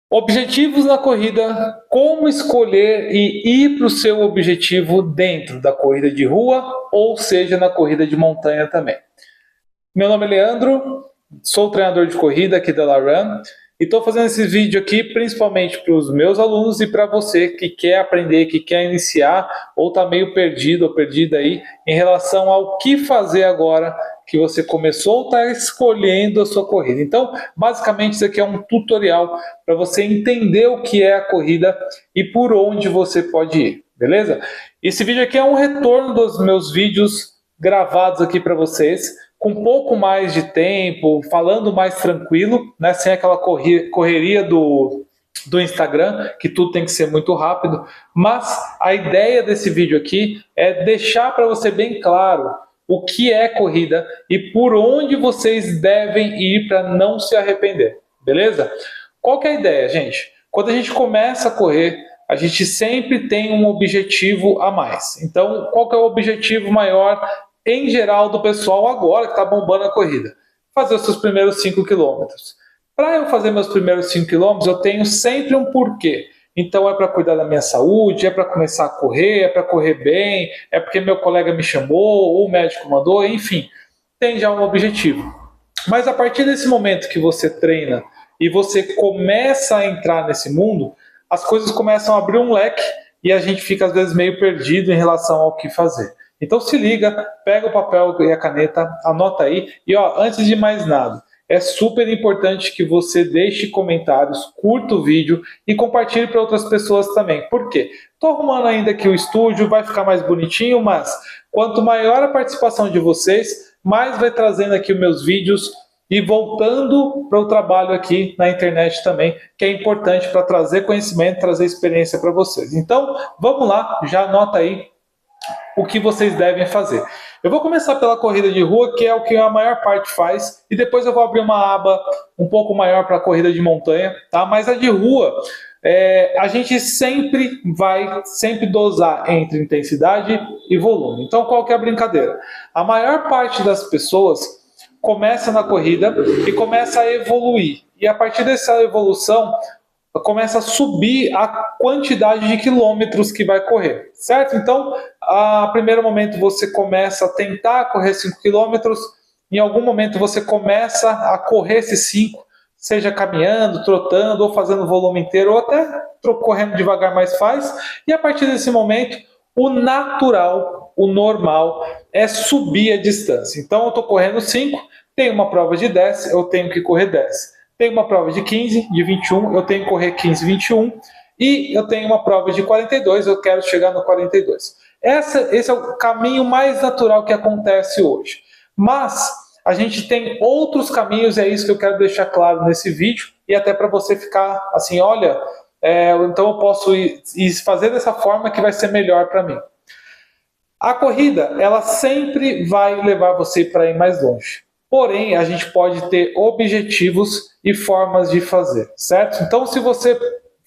Objetivos na corrida, como escolher e ir para o seu objetivo dentro da corrida de rua, ou seja, na corrida de montanha também. Meu nome é Leandro, sou treinador de corrida aqui da La Run e estou fazendo esse vídeo aqui principalmente para os meus alunos e para você que quer aprender, que quer iniciar ou está meio perdido ou perdida aí em relação ao que fazer agora que você começou ou está escolhendo a sua corrida. Então, basicamente, isso aqui é um tutorial para você entender o que é a corrida e por onde você pode ir, beleza? Esse vídeo aqui é um retorno dos meus vídeos gravados aqui para vocês, com um pouco mais de tempo, falando mais tranquilo, né, sem aquela correria do Instagram, que tudo tem que ser muito rápido. Mas a ideia desse vídeo aqui é deixar para você bem claro o que é corrida e por onde vocês devem ir para não se arrepender, beleza? Qual que é a ideia, gente? Quando a gente começa a correr, a gente sempre tem um objetivo a mais. Então, qual que é o objetivo maior em geral do pessoal agora que está bombando a corrida? Fazer os seus primeiros 5 quilômetros. Para eu fazer meus primeiros 5 quilômetros, eu tenho sempre um porquê. Então é para cuidar da minha saúde, é para começar a correr, é para correr bem, é porque meu colega me chamou, ou o médico mandou, enfim, tem já um objetivo. Mas a partir desse momento que você treina e você começa a entrar nesse mundo, as coisas começam a abrir um leque e a gente fica às vezes meio perdido em relação ao que fazer. Então se liga, pega o papel e a caneta, anota aí e ó, antes de mais nada, é super importante que você deixe comentários, curta o vídeo e compartilhe para outras pessoas também. Por quê? Estou arrumando ainda aqui o estúdio, vai ficar mais bonitinho, mas quanto maior a participação de vocês, mais vai trazendo aqui os meus vídeos e voltando para o trabalho aqui na internet também, que é importante para trazer conhecimento, trazer experiência para vocês. Então, vamos lá, já anota aí o que vocês devem fazer. Eu vou começar pela corrida de rua, que é o que a maior parte faz, e depois eu vou abrir uma aba um pouco maior para a corrida de montanha, tá? Mas a de rua, a gente sempre vai dosar entre intensidade e volume. Então, qual que é a brincadeira? A maior parte das pessoas começa na corrida e começa a evoluir. E a partir dessa evolução, começa a subir a quantidade de quilômetros que vai correr, certo? Então, a primeiro momento você começa a tentar correr 5 quilômetros, em algum momento você começa a correr esses 5, seja caminhando, trotando, ou fazendo o volume inteiro, ou até correndo devagar, mas faz, e a partir desse momento, o natural, o normal, é subir a distância. Então, eu estou correndo 5, tem uma prova de 10, eu tenho que correr 10. Tem uma prova de 15, de 21, eu tenho que correr 15, 21. E eu tenho uma prova de 42, eu quero chegar no 42. Esse é o caminho mais natural que acontece hoje. Mas a gente tem outros caminhos, é isso que eu quero deixar claro nesse vídeo. E até para você ficar assim, olha, então eu posso ir fazer dessa forma que vai ser melhor para mim. A corrida, ela sempre vai levar você para ir mais longe. Porém, a gente pode ter objetivos e formas de fazer, certo? Então, se você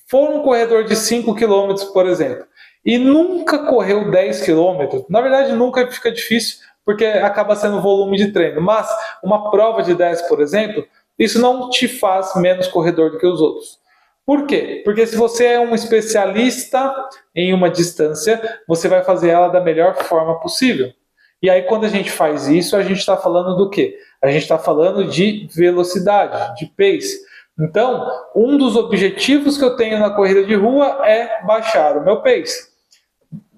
for um corredor de 5 quilômetros, por exemplo, e nunca correu 10 quilômetros, na verdade nunca fica difícil, porque acaba sendo volume de treino, mas uma prova de 10, por exemplo, isso não te faz menos corredor do que os outros. Por quê? Porque se você é um especialista em uma distância, você vai fazer ela da melhor forma possível. E aí, quando a gente faz isso, a gente está falando do quê? A gente está falando de velocidade, de pace. Então, um dos objetivos que eu tenho na corrida de rua é baixar o meu pace.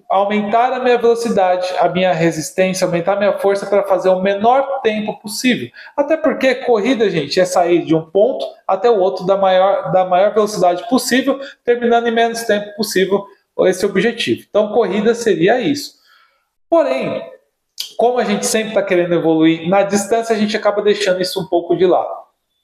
Aumentar a minha velocidade, a minha resistência, aumentar a minha força para fazer o menor tempo possível. Até porque corrida, gente, é sair de um ponto até o outro da maior velocidade possível, terminando em menos tempo possível esse objetivo. Então, corrida seria isso. Porém, como a gente sempre está querendo evoluir na distância, a gente acaba deixando isso um pouco de lado.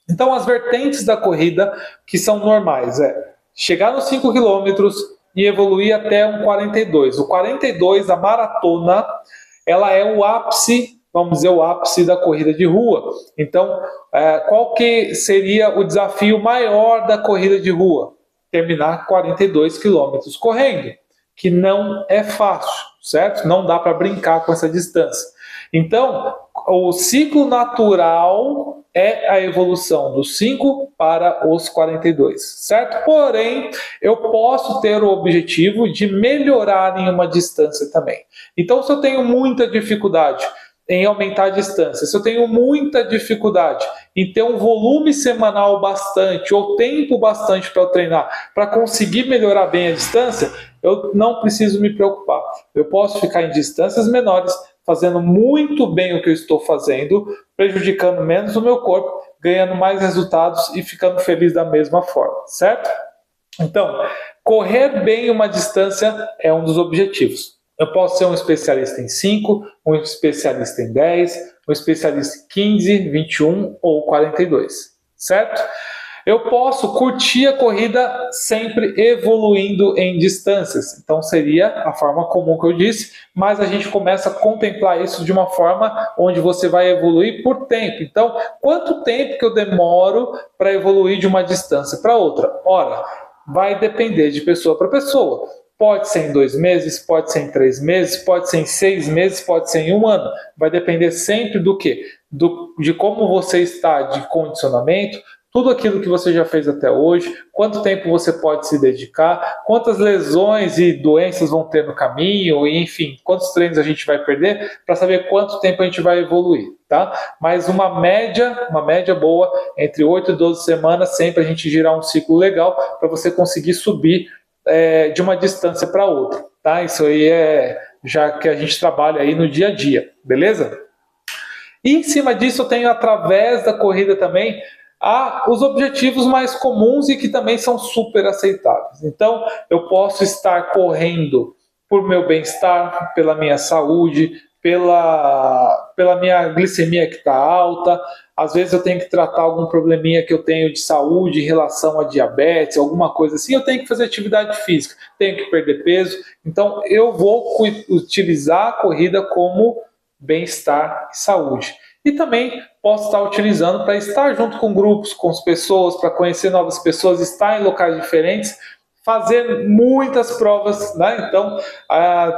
Então, as vertentes da corrida que são normais é chegar nos 5 quilômetros e evoluir até um 42. O 42, a maratona, ela é o ápice, vamos dizer, o ápice da corrida de rua. Então, qual que seria o desafio maior da corrida de rua? Terminar 42 quilômetros correndo, que não é fácil, certo? Não dá para brincar com essa distância. Então, O ciclo natural é a evolução dos 5 para os 42, certo? Porém, eu posso ter o objetivo de melhorar em uma distância também. Então, se eu tenho muita dificuldade em aumentar a distância, se eu tenho muita dificuldade em ter um volume semanal bastante ou tempo bastante para eu treinar, para conseguir melhorar bem a distância, eu não preciso me preocupar. Eu posso ficar em distâncias menores, fazendo muito bem o que eu estou fazendo, prejudicando menos o meu corpo, ganhando mais resultados e ficando feliz da mesma forma, certo? Então, correr bem uma distância é um dos objetivos. Eu posso ser um especialista em 5, um especialista em 10, um especialista em 15, 21 ou 42, certo? Eu posso curtir a corrida sempre evoluindo em distâncias. Então seria a forma comum que eu disse, mas a gente começa a contemplar isso de uma forma onde você vai evoluir por tempo. Então, quanto tempo que eu demoro para evoluir de uma distância para outra? Ora, vai depender de pessoa para pessoa. Pode ser em 2 meses, pode ser em 3 meses, pode ser em 6 meses, pode ser em 1 ano. Vai depender sempre do quê? De como você está de condicionamento, tudo aquilo que você já fez até hoje, quanto tempo você pode se dedicar, quantas lesões e doenças vão ter no caminho, e, enfim, quantos treinos a gente vai perder, para saber quanto tempo a gente vai evoluir, tá? Mas uma média boa, entre 8 e 12 semanas, sempre a gente girar um ciclo legal para você conseguir subir de uma distância para outra, tá? Isso aí é já que a gente trabalha aí no dia a dia, beleza? E em cima disso eu tenho, através da corrida também, os objetivos mais comuns e que também são super aceitáveis. Então, eu posso estar correndo por meu bem-estar, pela minha saúde, pela minha glicemia que está alta. Às vezes eu tenho que tratar algum probleminha que eu tenho de saúde em relação a diabetes, alguma coisa assim. Eu tenho que fazer atividade física, tenho que perder peso. Então, eu vou utilizar a corrida como bem-estar e saúde. E também posso estar utilizando para estar junto com grupos, com as pessoas, para conhecer novas pessoas, estar em locais diferentes, fazer muitas provas, né? Então,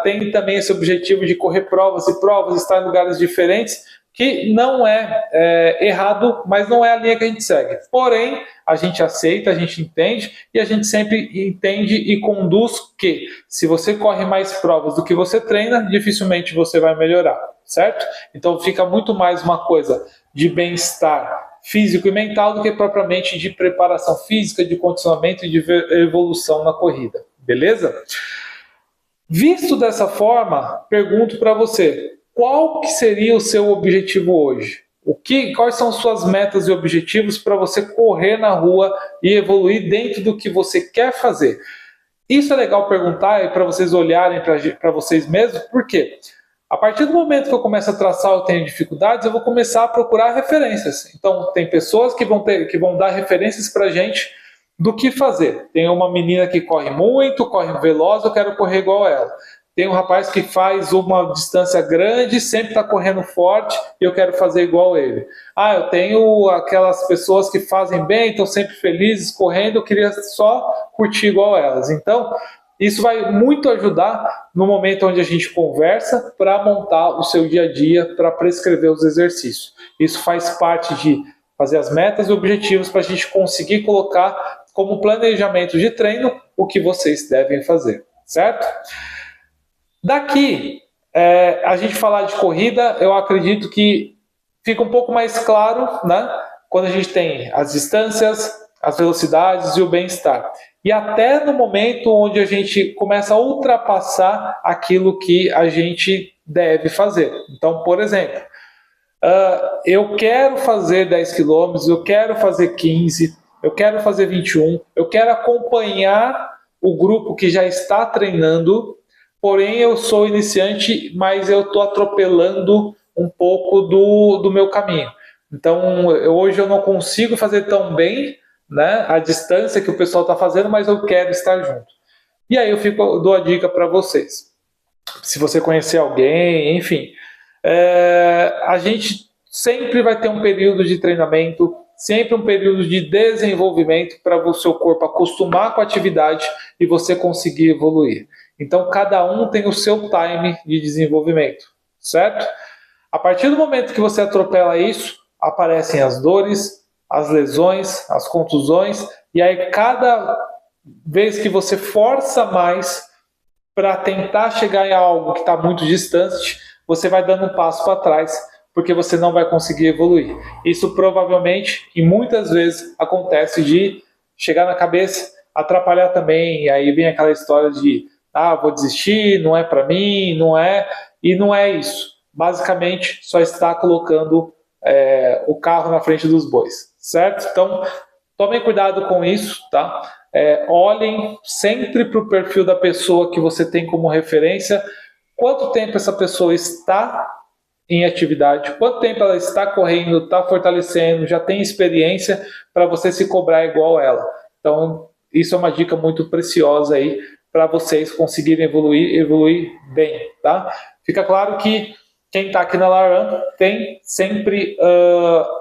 tem também esse objetivo de correr provas e provas, estar em lugares diferentes, que não é errado, mas não é a linha que a gente segue. Porém, a gente aceita, a gente entende, e a gente sempre entende e conduz que, se você corre mais provas do que você treina, dificilmente você vai melhorar, certo? Então fica muito mais uma coisa de bem-estar físico e mental do que propriamente de preparação física, de condicionamento e de evolução na corrida, beleza? Visto dessa forma, pergunto para você, qual que seria o seu objetivo hoje? Quais são suas metas e objetivos para você correr na rua e evoluir dentro do que você quer fazer? Isso é legal perguntar e para vocês olharem para vocês mesmos, por quê? A partir do momento que eu começo a traçar, eu tenho dificuldades, eu vou começar a procurar referências. Então, tem pessoas que vão dar referências para a gente do que fazer. Tem uma menina que corre muito, corre veloz, eu quero correr igual a ela. Tem um rapaz que faz uma distância grande, sempre está correndo forte e eu quero fazer igual a ele. Eu tenho aquelas pessoas que fazem bem, estão sempre felizes correndo, eu queria só curtir igual a elas. Então, isso vai muito ajudar no momento onde a gente conversa para montar o seu dia a dia, para prescrever os exercícios. Isso faz parte de fazer as metas e objetivos para a gente conseguir colocar como planejamento de treino o que vocês devem fazer, certo? Daqui, a gente falar de corrida, eu acredito que fica um pouco mais claro, né? Quando a gente tem as distâncias, as velocidades e o bem-estar. E até no momento onde a gente começa a ultrapassar aquilo que a gente deve fazer. Então, por exemplo, eu quero fazer 10 quilômetros, eu quero fazer 15, eu quero fazer 21, eu quero acompanhar o grupo que já está treinando, porém eu sou iniciante, mas eu estou atropelando um pouco do meu caminho. Então, hoje eu não consigo fazer tão bem, né, a distância que o pessoal está fazendo, mas eu quero estar junto. E aí eu dou a dica para vocês. Se você conhecer alguém, enfim, a gente sempre vai ter um período de treinamento, sempre um período de desenvolvimento para o seu corpo acostumar com a atividade e você conseguir evoluir. Então, cada um tem o seu time de desenvolvimento, certo? A partir do momento que você atropela isso, aparecem as dores, as lesões, as contusões, e aí cada vez que você força mais para tentar chegar em algo que está muito distante, você vai dando um passo para trás, porque você não vai conseguir evoluir. Isso provavelmente, e muitas vezes, acontece de chegar na cabeça, atrapalhar também, e aí vem aquela história de vou desistir, não é para mim, não é, e não é isso. Basicamente, só está colocando o carro na frente dos bois, certo? Então, tomem cuidado com isso, tá? Olhem sempre para o perfil da pessoa que você tem como referência, quanto tempo essa pessoa está em atividade, quanto tempo ela está correndo, está fortalecendo, já tem experiência para você se cobrar igual a ela. Então, isso é uma dica muito preciosa aí para vocês conseguirem evoluir bem, tá? Fica claro que quem está aqui na Laran tem sempre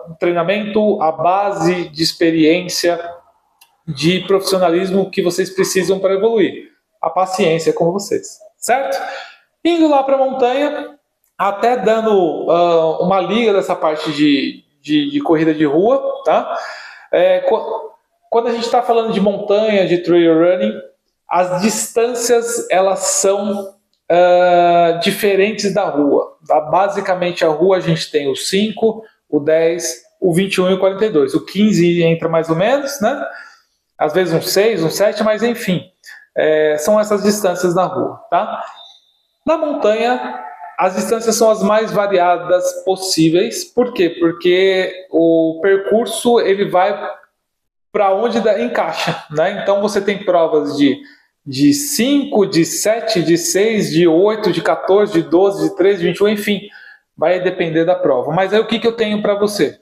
um treinamento, a base de experiência, de profissionalismo que vocês precisam para evoluir. A paciência com vocês, certo? Indo lá para a montanha, até dando uma liga dessa parte de corrida de rua, tá? Quando a gente está falando de montanha, de trail running, as distâncias elas são diferentes da rua. Tá? Basicamente, a rua a gente tem o 5, o 10, o 21 e o 42. O 15 entra mais ou menos, né? Às vezes um 6, um 7, mas enfim, são essas distâncias na rua. Tá? Na montanha, as distâncias são as mais variadas possíveis. Por quê? Porque o percurso ele vai para onde encaixa. Né? Então você tem provas de 5, de 7, de 6, de 8, de 14, de 12, de 13, de 21, enfim, vai depender da prova. Mas aí o que eu tenho para você?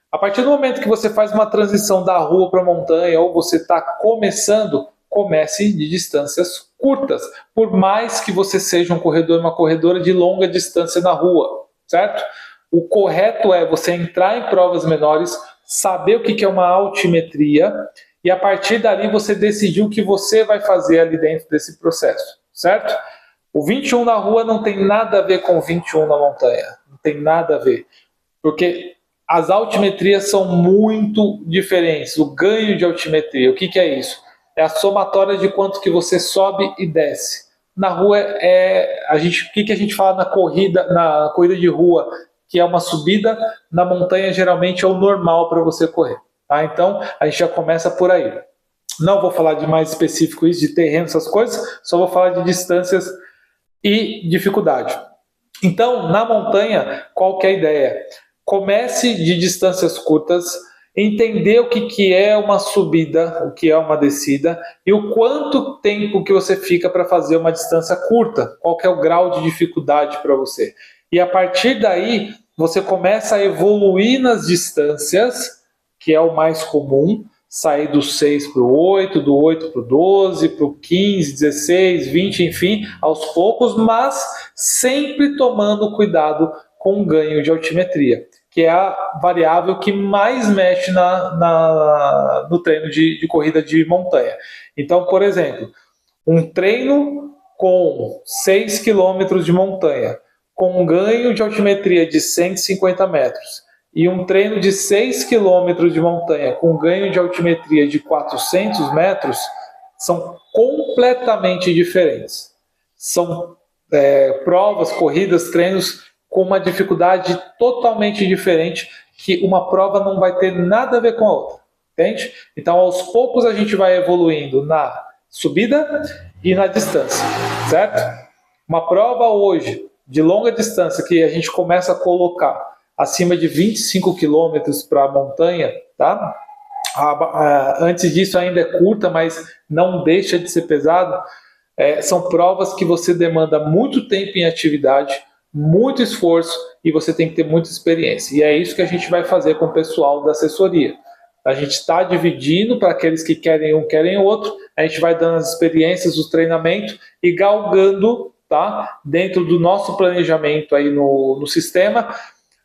A partir do momento que você faz uma transição da rua para a montanha ou você está começando, comece de distâncias curtas, por mais que você seja um corredor, uma corredora de longa distância na rua, certo? O correto é você entrar em provas menores, saber o que é uma altimetria e a partir dali você decidir o que você vai fazer ali dentro desse processo, certo? O 21 na rua não tem nada a ver com o 21 na montanha, não tem nada a ver, porque as altimetrias são muito diferentes. O ganho de altimetria, o que é isso? É a somatória de quanto que você sobe e desce. Na rua o que a gente fala na corrida de rua, que é uma subida, na montanha geralmente é o normal para você correr. Tá? Então a gente já começa por aí. Não vou falar de mais específico isso, de terreno, essas coisas, só vou falar de distâncias e dificuldade. Então, na montanha, qual que é a ideia? Comece de distâncias curtas, entender o que é uma subida, o que é uma descida e o quanto tempo que você fica para fazer uma distância curta, qual que é o grau de dificuldade para você. E a partir daí, você começa a evoluir nas distâncias, que é o mais comum, sair do 6 para o 8, do 8 para o 12, para o 15, 16, 20, enfim, aos poucos, mas sempre tomando cuidado com o ganho de altimetria, que é a variável que mais mexe no treino de corrida de montanha. Então, por exemplo, um treino com 6 km de montanha, com um ganho de altimetria de 150 metros, e um treino de 6 km de montanha com ganho de altimetria de 400 metros, são completamente diferentes. São provas, corridas, treinos com uma dificuldade totalmente diferente, que uma prova não vai ter nada a ver com a outra, entende? Então, aos poucos a gente vai evoluindo na subida e na distância, certo? Uma prova hoje, de longa distância, que a gente começa a colocar acima de 25 km para a montanha, tá? Antes disso ainda é curta, mas não deixa de ser pesado. São provas que você demanda muito tempo em atividade, muito esforço e você tem que ter muita experiência. E é isso que a gente vai fazer com o pessoal da assessoria. A gente está dividindo para aqueles que querem um, querem outro. A gente vai dando as experiências, os treinamentos e galgando, tá? Dentro do nosso planejamento aí no sistema,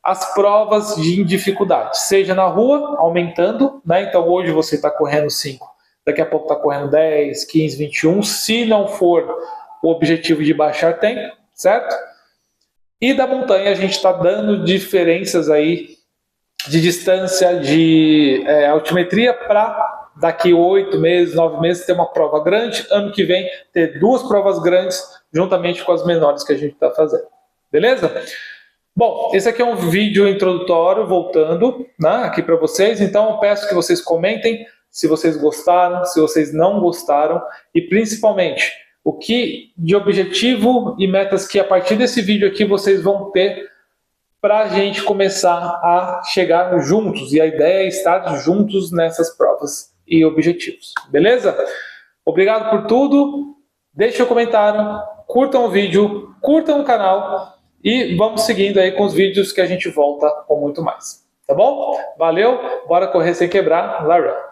as provas de dificuldade, seja na rua, aumentando, né? Então hoje você está correndo 5, daqui a pouco está correndo 10, 15, 21, se não for o objetivo de baixar tempo, certo? E da montanha a gente está dando diferenças aí de distância de altimetria para daqui 8 meses, 9 meses ter uma prova grande, ano que vem ter 2 provas grandes juntamente com as menores que a gente está fazendo. Beleza? Bom, esse aqui é um vídeo introdutório, voltando, né, aqui para vocês, então eu peço que vocês comentem se vocês gostaram, se vocês não gostaram, e principalmente, o que de objetivo e metas que a partir desse vídeo aqui vocês vão ter para a gente começar a chegar juntos, e a ideia é estar juntos nessas provas e objetivos, beleza? Obrigado por tudo, deixem o comentário, curtam o vídeo, curtam o canal, e vamos seguindo aí com os vídeos que a gente volta com muito mais. Tá bom? Valeu, bora correr sem quebrar. Lá,